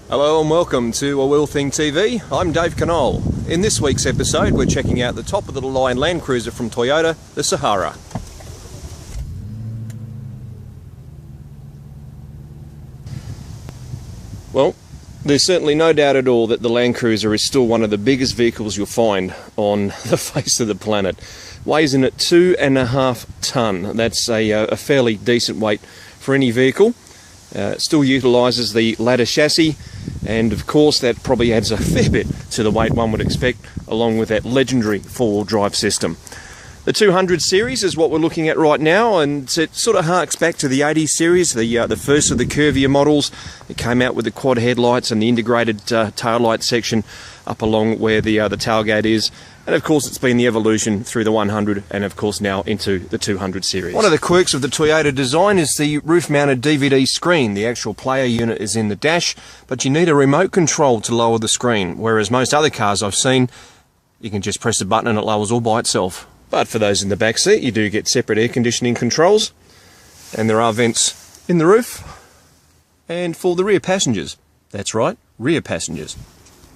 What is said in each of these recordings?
Hello and welcome to A Wheel Thing TV. I'm Dave Canole. In this week's episode we're checking out the top of the line Land Cruiser from Toyota, the Sahara. Well, there's certainly no doubt at all that the Land Cruiser is still one of the biggest vehicles you'll find on the face of the planet. Weighs in at 2.5 tonne. That's a fairly decent weight for any vehicle. It still utilises the ladder chassis, and of course that probably adds a fair bit to the weight one would expect, along with that legendary four-wheel drive system. The 200 series is what we're looking at right now, and it sort of harks back to the 80 series, the first of the curvier models. It came out with the quad headlights and the integrated taillight section up along where the tailgate is. And of course it's been the evolution through the 100 and of course now into the 200 series. One of the quirks of the Toyota design is the roof-mounted DVD screen. The actual player unit is in the dash, but you need a remote control to lower the screen, whereas most other cars I've seen, you can just press a button and it lowers all by itself. But for those in the back seat, you do get separate air conditioning controls, and there are vents in the roof. And for the rear passengers, that's right, rear passengers.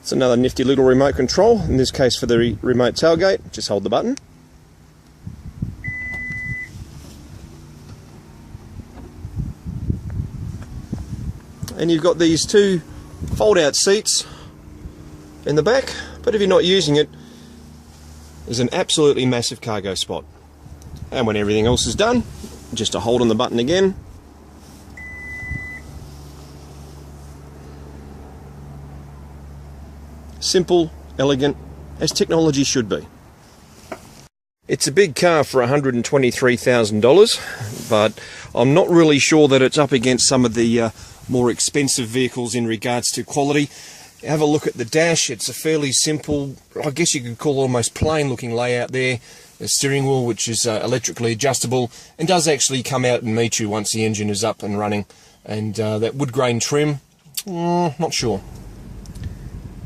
It's another nifty little remote control, in this case for the remote tailgate. Just hold the button. And you've got these two fold-out seats in the back, but if you're not using it, there's an absolutely massive cargo spot. And when everything else is done, just to hold on the button again. Simple, elegant, as technology should be. It's a big car for $123,000, but I'm not really sure that it's up against some of the more expensive vehicles in regards to quality. Have a look at the dash. It's a fairly simple, I guess you could call almost plain looking layout there. The steering wheel, which is electrically adjustable and does actually come out and meet you once the engine is up and running. And that wood grain trim, not sure.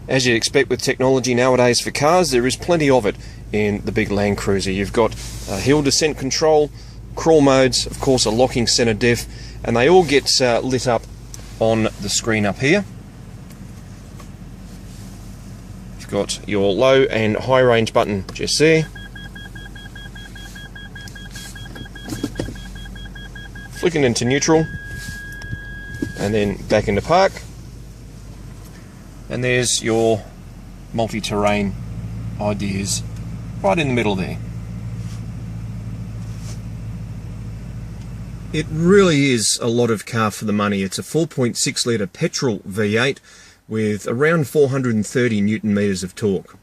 As you'd expect with technology nowadays for cars, there is plenty of it in the big Land Cruiser. You've got hill descent control, crawl modes, of course a locking centre diff, and they all get lit up on the screen up here. You've got your low and high range button just there. Flicking into neutral, and then back into park. And there's your multi-terrain ideas right in the middle there. It really is a lot of car for the money. It's a 4.6 litre petrol V8 with around 430 Newton meters of torque.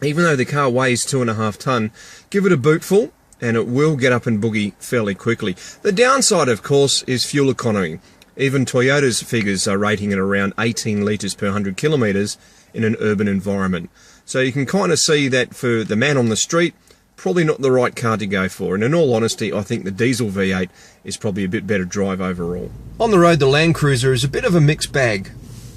Even though the car weighs 2.5 tonne, give it a bootful and it will get up and boogie fairly quickly. The downside, of course, is fuel economy. Even Toyota's figures are rating it around 18 litres per 100 kilometres in an urban environment. So you can kind of see that for the man on the street, probably not the right car to go for. And in all honesty, I think the diesel V8 is probably a bit better drive overall. On the road, the Land Cruiser is a bit of a mixed bag.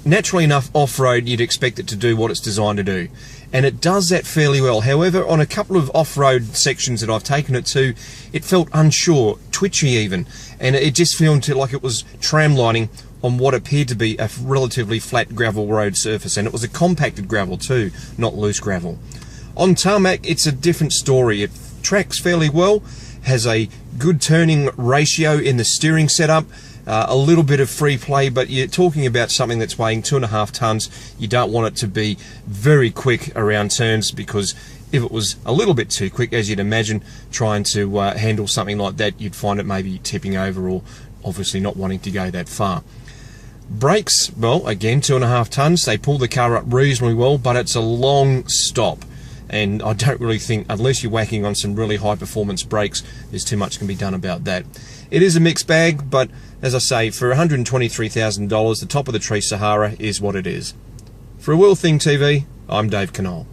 Naturally enough, off-road, you'd expect it to do what it's designed to do. And it does that fairly well. However, on a couple of off-road sections that I've taken it to, it felt unsure, twitchy even. And it just felt like it was tramlining on what appeared to be a relatively flat gravel road surface. And it was a compacted gravel too, not loose gravel. On tarmac, it's a different story. It tracks fairly well, has a good turning ratio in the steering setup, a little bit of free play, but you're talking about something that's weighing 2.5 tonnes. You don't want it to be very quick around turns, because if it was a little bit too quick, as you'd imagine, trying to handle something like that, you'd find it maybe tipping over or obviously not wanting to go that far. Brakes, well, again, 2.5 tonnes. They pull the car up reasonably well, but it's a long stop. And I don't really think, unless you're whacking on some really high performance brakes, there's too much can be done about that. It is a mixed bag, but as I say, for $123,000, the top of the tree Sahara is what it is. For A Wheel Thing TV, I'm Dave Canole.